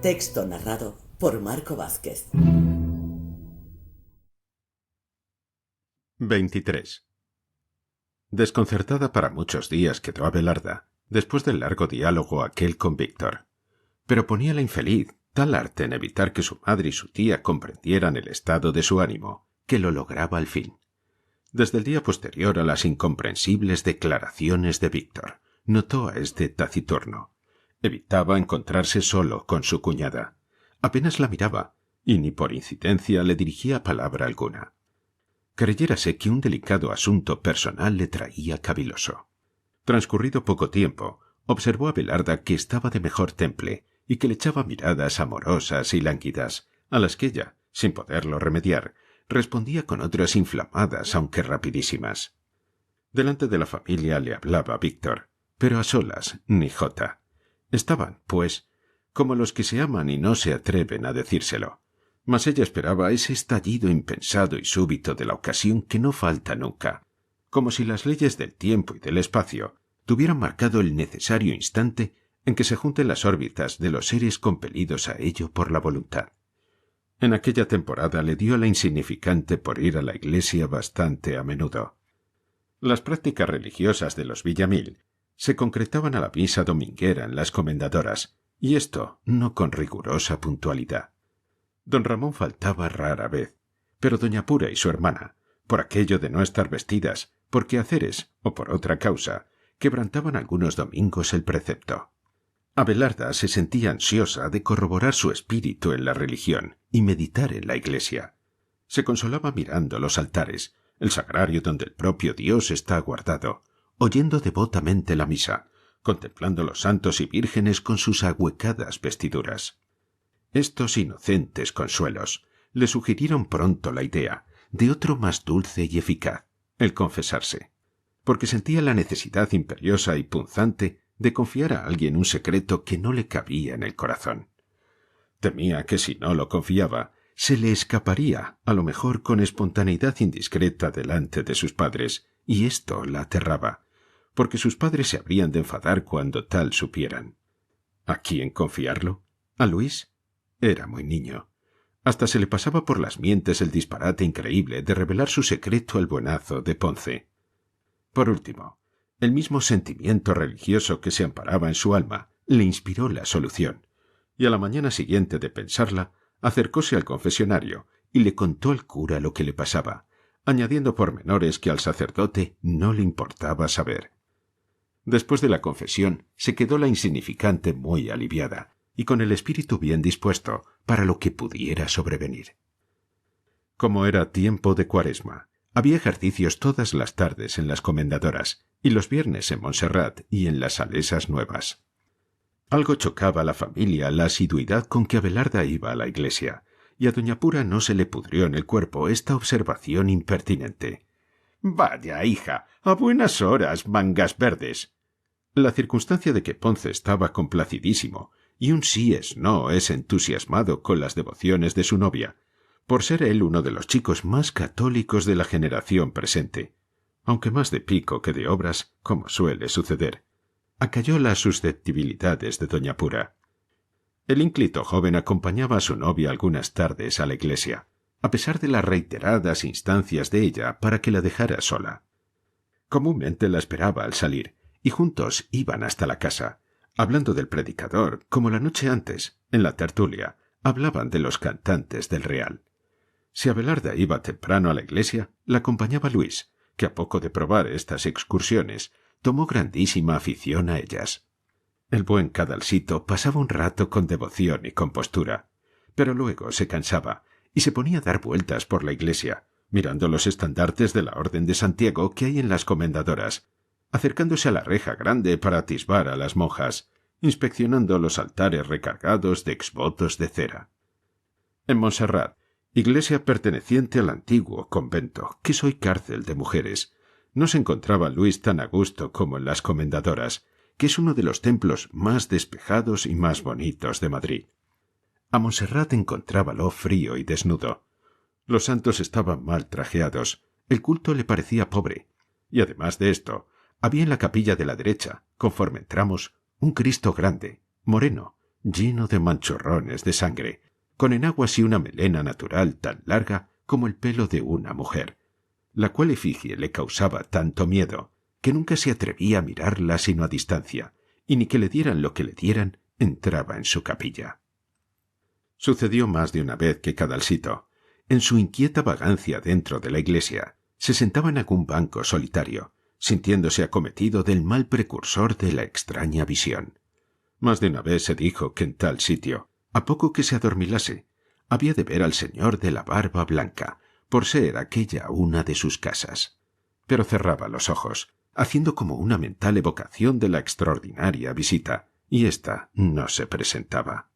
Texto narrado por Marco Vázquez. 23. Desconcertada para muchos días quedó Abelarda, después del largo diálogo aquel con Víctor. Pero poníala infeliz tal arte en evitar que su madre y su tía comprendieran el estado de su ánimo, que lo lograba al fin. Desde el día posterior a las incomprensibles declaraciones de Víctor, notó a este taciturno. Evitaba encontrarse solo con su cuñada. Apenas la miraba, y ni por incidencia le dirigía palabra alguna. Creyérase que un delicado asunto personal le traía caviloso. Transcurrido poco tiempo, observó a Abelarda que estaba de mejor temple y que le echaba miradas amorosas y lánguidas, a las que ella, sin poderlo remediar, respondía con otras inflamadas aunque rapidísimas. Delante de la familia le hablaba Víctor, pero a solas ni jota. Estaban, pues, como los que se aman y no se atreven a decírselo. Mas ella esperaba ese estallido impensado y súbito de la ocasión que no falta nunca, como si las leyes del tiempo y del espacio tuvieran marcado el necesario instante en que se junten las órbitas de los seres compelidos a ello por la voluntad. En aquella temporada le dio la insignificante por ir a la iglesia bastante a menudo. Las prácticas religiosas de los Villamil se concretaban a la misa dominguera en las comendadoras, y esto no con rigurosa puntualidad. Don Ramón faltaba rara vez, pero doña Pura y su hermana, por aquello de no estar vestidas, por quehaceres o por otra causa, quebrantaban algunos domingos el precepto. Abelarda se sentía ansiosa de corroborar su espíritu en la religión y meditar en la iglesia. Se consolaba mirando los altares, el sagrario donde el propio Dios está guardado, oyendo devotamente la misa, contemplando los santos y vírgenes con sus ahuecadas vestiduras. Estos inocentes consuelos le sugirieron pronto la idea de otro más dulce y eficaz, el confesarse, porque sentía la necesidad imperiosa y punzante de confiar a alguien un secreto que no le cabía en el corazón. Temía que si no lo confiaba, se le escaparía, a lo mejor con espontaneidad indiscreta delante de sus padres, y esto la aterraba, porque sus padres se habrían de enfadar cuando tal supieran. ¿A quién confiarlo? ¿A Luis? Era muy niño. Hasta se le pasaba por las mientes el disparate increíble de revelar su secreto al buenazo de Ponce. Por último, el mismo sentimiento religioso que se amparaba en su alma le inspiró la solución, y a la mañana siguiente de pensarla, acercóse al confesionario y le contó al cura lo que le pasaba, añadiendo pormenores que al sacerdote no le importaba saber. Después de la confesión se quedó la insignificante muy aliviada, y con el espíritu bien dispuesto para lo que pudiera sobrevenir. Como era tiempo de Cuaresma, había ejercicios todas las tardes en las comendadoras y los viernes en Montserrat y en las Salesas Nuevas. Algo chocaba a la familia la asiduidad con que Abelarda iba a la iglesia, y a doña Pura no se le pudrió en el cuerpo esta observación impertinente. «Vaya, hija, a buenas horas, mangas verdes». La circunstancia de que Ponce estaba complacidísimo y un sí es no es entusiasmado con las devociones de su novia, por ser él uno de los chicos más católicos de la generación presente, aunque más de pico que de obras, como suele suceder, acalló las susceptibilidades de doña Pura. El ínclito joven acompañaba a su novia algunas tardes a la iglesia, a pesar de las reiteradas instancias de ella para que la dejara sola. Comúnmente la esperaba al salir, y juntos iban hasta la casa, hablando del predicador, como la noche antes, en la tertulia, hablaban de los cantantes del Real. Si Abelarda iba temprano a la iglesia, la acompañaba Luis, que a poco de probar estas excursiones, tomó grandísima afición a ellas. El buen cadalsito pasaba un rato con devoción y compostura, pero luego se cansaba y se ponía a dar vueltas por la iglesia, mirando los estandartes de la Orden de Santiago que hay en las comendadoras, acercándose a la reja grande para atisbar a las monjas, inspeccionando los altares recargados de exvotos de cera. En Montserrat, iglesia perteneciente al antiguo convento, que es hoy cárcel de mujeres, no se encontraba Luis tan a gusto como en las comendadoras, que es uno de los templos más despejados y más bonitos de Madrid. A Montserrat encontrábalo frío y desnudo. Los santos estaban mal trajeados, el culto le parecía pobre, y además de esto, había en la capilla de la derecha, conforme entramos, un Cristo grande, moreno, lleno de manchurrones de sangre, con enaguas y una melena natural tan larga como el pelo de una mujer, la cual efigie le causaba tanto miedo que nunca se atrevía a mirarla sino a distancia, y ni que le dieran lo que le dieran, entraba en su capilla. Sucedió más de una vez que Cadalsito, en su inquieta vagancia dentro de la iglesia, se sentaba en algún banco solitario, sintiéndose acometido del mal precursor de la extraña visión. Más de una vez se dijo que en tal sitio, a poco que se adormilase, había de ver al señor de la barba blanca, por ser aquella una de sus casas. Pero cerraba los ojos, haciendo como una mental evocación de la extraordinaria visita, y ésta no se presentaba.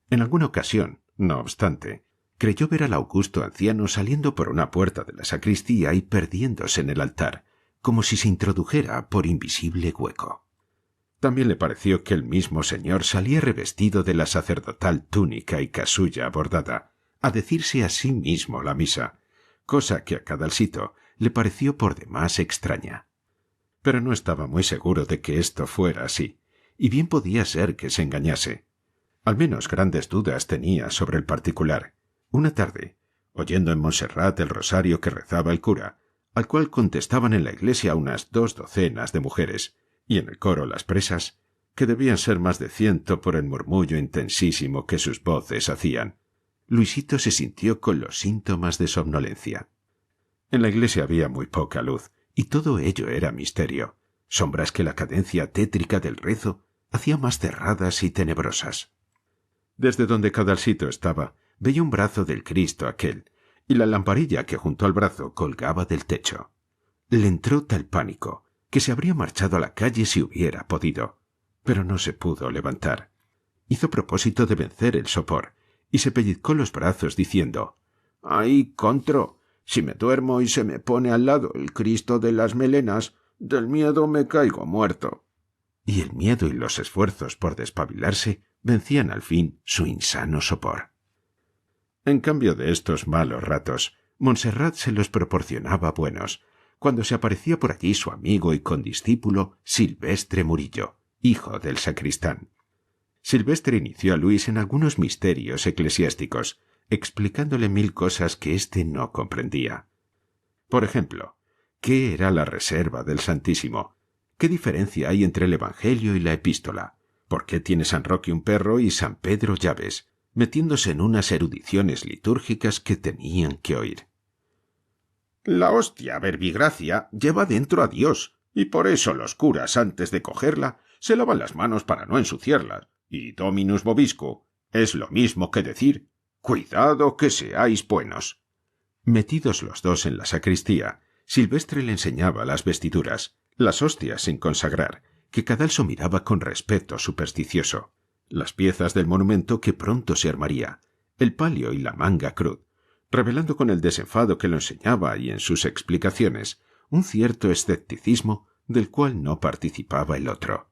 En alguna ocasión, no obstante, creyó ver al augusto anciano saliendo por una puerta de la sacristía y perdiéndose en el altar, como si se introdujera por invisible hueco. También le pareció que el mismo señor salía revestido de la sacerdotal túnica y casulla bordada, a decirse a sí mismo la misa, cosa que a Cadalsito le pareció por demás extraña. Pero no estaba muy seguro de que esto fuera así, y bien podía ser que se engañase. Al menos grandes dudas tenía sobre el particular. Una tarde, oyendo en Montserrat el rosario que rezaba el cura, al cual contestaban en la iglesia unas 2 docenas de mujeres, y en el coro las presas, que debían ser más de 100 por el murmullo intensísimo que sus voces hacían, Luisito se sintió con los síntomas de somnolencia. En la iglesia había muy poca luz, y todo ello era misterio, sombras que la cadencia tétrica del rezo hacía más cerradas y tenebrosas. Desde donde Cadalsito estaba, veía un brazo del Cristo aquel, y la lamparilla que junto al brazo colgaba del techo. Le entró tal pánico que se habría marchado a la calle si hubiera podido, pero no se pudo levantar. Hizo propósito de vencer el sopor, y se pellizcó los brazos diciendo: «¡Ay, contro! Si me duermo y se me pone al lado el Cristo de las melenas, del miedo me caigo muerto». Y el miedo y los esfuerzos por despabilarse vencían al fin su insano sopor. En cambio de estos malos ratos, Montserrat se los proporcionaba buenos, cuando se aparecía por allí su amigo y condiscípulo Silvestre Murillo, hijo del sacristán. Silvestre inició a Luis en algunos misterios eclesiásticos, explicándole 1000 cosas que éste no comprendía. Por ejemplo, ¿qué era la reserva del Santísimo? ¿Qué diferencia hay entre el Evangelio y la Epístola? ¿Por qué tiene San Roque un perro y San Pedro llaves? Metiéndose en unas erudiciones litúrgicas que tenían que oír. «La hostia verbigracia lleva dentro a Dios, y por eso los curas, antes de cogerla, se lavan las manos para no ensuciarlas, y Dominus vobisco es lo mismo que decir: cuidado que seáis buenos». Metidos los dos en la sacristía, Silvestre le enseñaba las vestiduras, las hostias sin consagrar, que Cadalso miraba con respeto supersticioso, las piezas del monumento que pronto se armaría, el palio y la manga cruz, revelando con el desenfado que lo enseñaba y en sus explicaciones un cierto escepticismo del cual no participaba el otro.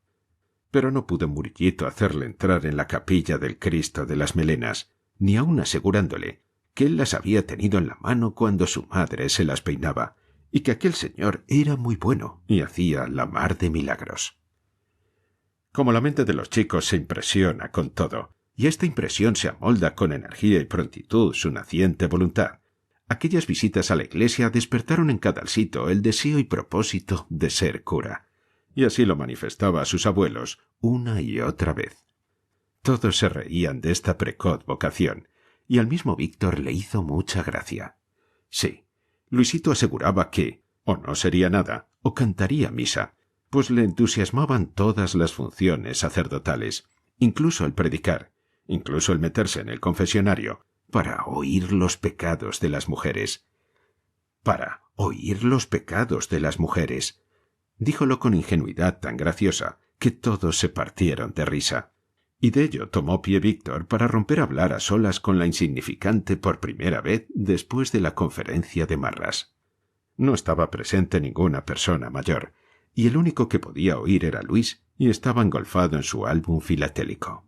Pero no pudo Murillito hacerle entrar en la capilla del Cristo de las melenas, ni aun asegurándole que él las había tenido en la mano cuando su madre se las peinaba, y que aquel señor era muy bueno y hacía la mar de milagros. Como la mente de los chicos se impresiona con todo, y esta impresión se amolda con energía y prontitud su naciente voluntad, aquellas visitas a la iglesia despertaron en Cadalsito el deseo y propósito de ser cura, y así lo manifestaba a sus abuelos una y otra vez. Todos se reían de esta precoz vocación, y al mismo Víctor le hizo mucha gracia. Sí, Luisito aseguraba que o no sería nada, o cantaría misa, pues le entusiasmaban todas las funciones sacerdotales, incluso el predicar, incluso el meterse en el confesionario, para oír los pecados de las mujeres. Para oír los pecados de las mujeres. Díjolo con ingenuidad tan graciosa que todos se partieron de risa. Y de ello tomó pie Víctor para romper a hablar a solas con la insignificante por primera vez después de la conferencia de Marras. No estaba presente ninguna persona mayor, y el único que podía oír era Luis, y estaba engolfado en su álbum filatélico.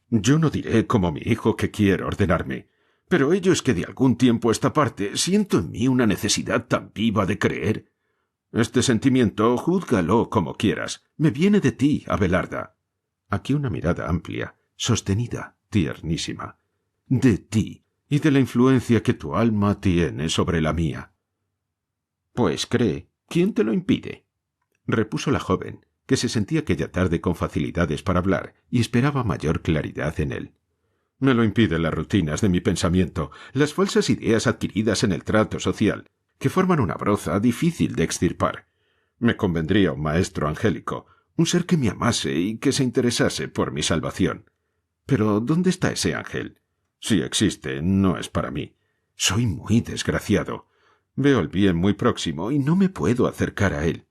«Yo no diré como mi hijo que quiere ordenarme, pero ello es que de algún tiempo a esta parte siento en mí una necesidad tan viva de creer. Este sentimiento, júzgalo como quieras, me viene de ti, Abelarda». Aquí una mirada amplia, sostenida, tiernísima. De ti y de la influencia que tu alma tiene sobre la mía. Pues cree, ¿quién te lo impide? Repuso la joven, que se sentía aquella tarde con facilidades para hablar y esperaba mayor claridad en él. Me lo impiden las rutinas de mi pensamiento, las falsas ideas adquiridas en el trato social, que forman una broza difícil de extirpar. Me convendría un maestro angélico, un ser que me amase y que se interesase por mi salvación. Pero ¿dónde está ese ángel? Si existe, no es para mí. Soy muy desgraciado. Veo el bien muy próximo y no me puedo acercar a él.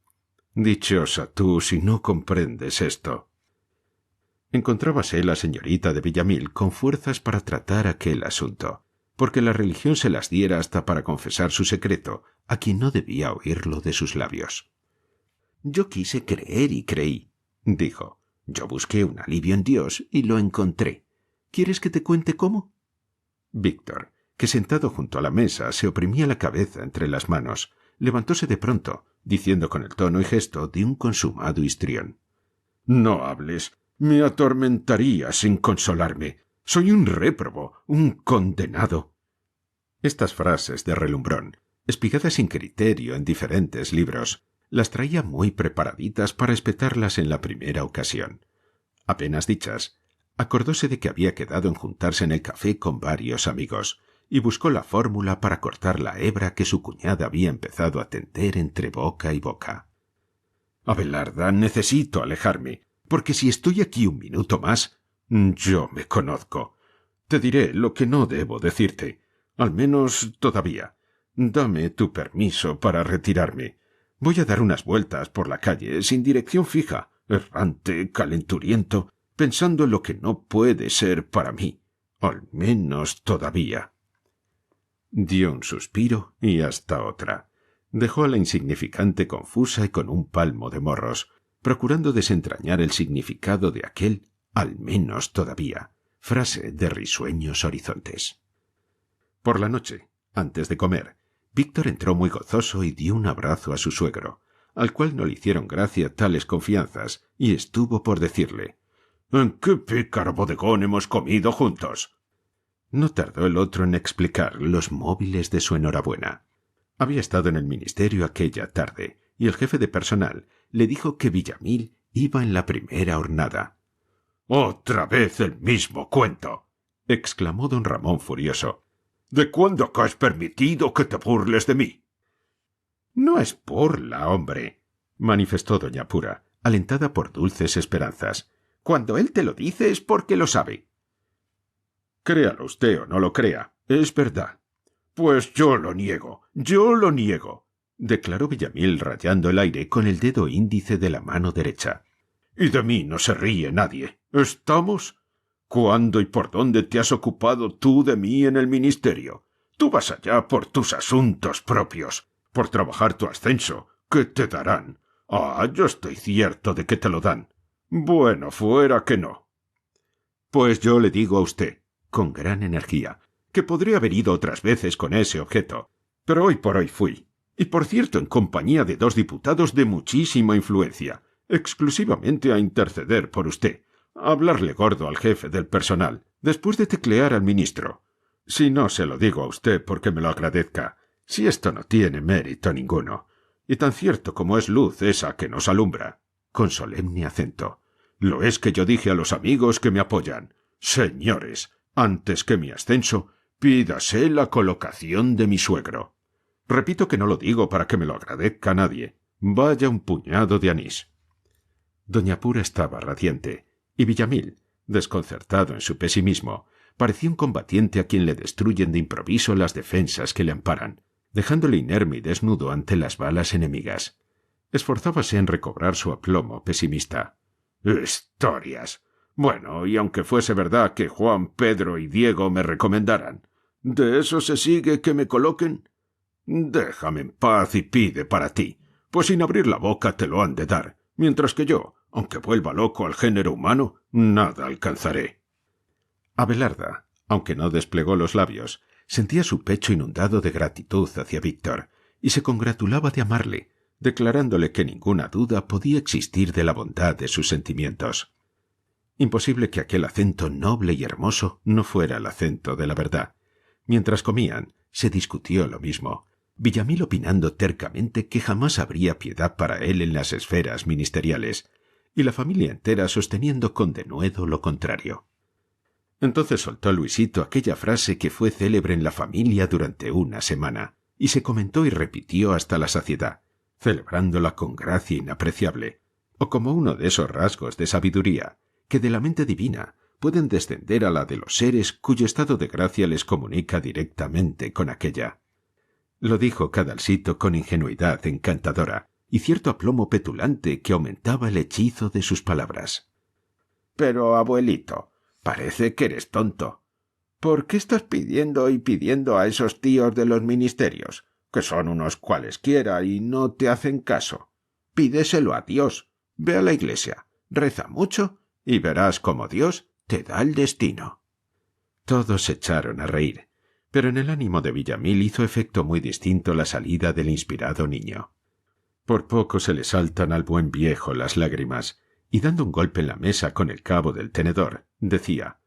Dichosa tú si no comprendes esto. Encontrábase la señorita de Villamil con fuerzas para tratar aquel asunto, porque la religión se las diera hasta para confesar su secreto a quien no debía oírlo de sus labios. Yo quise creer y creí, dijo. Yo busqué un alivio en Dios y lo encontré. ¿Quieres que te cuente cómo? Víctor, que sentado junto a la mesa se oprimía la cabeza entre las manos, levantóse de pronto, diciendo con el tono y gesto de un consumado histrión. No hables. Me atormentarías sin consolarme. Soy un réprobo, un condenado. Estas frases de relumbrón, espigadas sin criterio en diferentes libros, las traía muy preparaditas para espetarlas en la primera ocasión. Apenas dichas, acordóse de que había quedado en juntarse en el café con varios amigos, y buscó la fórmula para cortar la hebra que su cuñada había empezado a tender entre boca y boca. Abelarda, necesito alejarme, porque si estoy aquí un minuto más, yo me conozco. Te diré lo que no debo decirte, al menos todavía. Dame tu permiso para retirarme. Voy a dar unas vueltas por la calle sin dirección fija, errante, calenturiento, pensando en lo que no puede ser para mí, al menos todavía. Dio un suspiro y hasta otra. Dejó a la insignificante confusa y con un palmo de morros, procurando desentrañar el significado de aquel, al menos todavía, frase de risueños horizontes. Por la noche, antes de comer, Víctor entró muy gozoso y dio un abrazo a su suegro, al cual no le hicieron gracia tales confianzas, y estuvo por decirle: «¿En qué pícaro bodegón hemos comido juntos?» No tardó el otro en explicar los móviles de su enhorabuena. Había estado en el ministerio aquella tarde, y el jefe de personal le dijo que Villamil iba en la primera hornada. «¡Otra vez el mismo cuento!» exclamó don Ramón furioso. «¿De cuándo acá es permitido que te burles de mí?» «No es burla, hombre», manifestó doña Pura, alentada por dulces esperanzas. «Cuando él te lo dice es porque lo sabe». «Créalo usted o no lo crea, es verdad». «Pues yo lo niego, declaró Villamil rayando el aire con el dedo índice de la mano derecha. «Y de mí no se ríe nadie. ¿Estamos? ¿Cuándo y por dónde te has ocupado tú de mí en el ministerio? Tú vas allá por tus asuntos propios, por trabajar tu ascenso, que te darán. Ah, yo estoy cierto de que te lo dan. Bueno, fuera que no». «Pues yo le digo a usted, con gran energía, que podría haber ido otras veces con ese objeto, pero hoy por hoy fui, y por cierto en compañía de 2 diputados de muchísima influencia, exclusivamente a interceder por usted, a hablarle gordo al jefe del personal, después de teclear al ministro. Si no se lo digo a usted porque me lo agradezca, si esto no tiene mérito ninguno, y tan cierto como es luz esa que nos alumbra, con solemne acento, lo es que yo dije a los amigos que me apoyan: señores, antes que mi ascenso, pídase la colocación de mi suegro. Repito que no lo digo para que me lo agradezca nadie. Vaya un puñado de anís». Doña Pura estaba radiante, y Villamil, desconcertado en su pesimismo, parecía un combatiente a quien le destruyen de improviso las defensas que le amparan, dejándole inerme y desnudo ante las balas enemigas. Esforzábase en recobrar su aplomo pesimista. «Historias. Bueno, y aunque fuese verdad que Juan, Pedro y Diego me recomendaran, ¿de eso se sigue que me coloquen? Déjame en paz y pide para ti, pues sin abrir la boca te lo han de dar, mientras que yo, aunque vuelva loco al género humano, nada alcanzaré». Abelarda, aunque no desplegó los labios, sentía su pecho inundado de gratitud hacia Víctor, y se congratulaba de amarle, declarándole que ninguna duda podía existir de la bondad de sus sentimientos. Imposible que aquel acento noble y hermoso no fuera el acento de la verdad. Mientras comían, se discutió lo mismo, Villamil opinando tercamente que jamás habría piedad para él en las esferas ministeriales, y la familia entera sosteniendo con denuedo lo contrario. Entonces soltó Luisito aquella frase que fue célebre en la familia durante una semana, y se comentó y repitió hasta la saciedad, celebrándola con gracia inapreciable, o como uno de esos rasgos de sabiduría que de la mente divina pueden descender a la de los seres cuyo estado de gracia les comunica directamente con aquella. Lo dijo Cadalsito con ingenuidad encantadora y cierto aplomo petulante que aumentaba el hechizo de sus palabras. «Pero, abuelito, parece que eres tonto. ¿Por qué estás pidiendo y pidiendo a esos tíos de los ministerios, que son unos cualesquiera y no te hacen caso? Pídeselo a Dios, ve a la iglesia, reza mucho y verás cómo Dios te da el destino». Todos se echaron a reír, pero en el ánimo de Villamil hizo efecto muy distinto la salida del inspirado niño. Por poco se le saltan al buen viejo las lágrimas, y dando un golpe en la mesa con el cabo del tenedor, decía: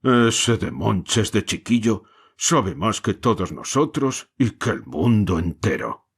«Ese de Monches de chiquillo sabe más que todos nosotros y que el mundo entero».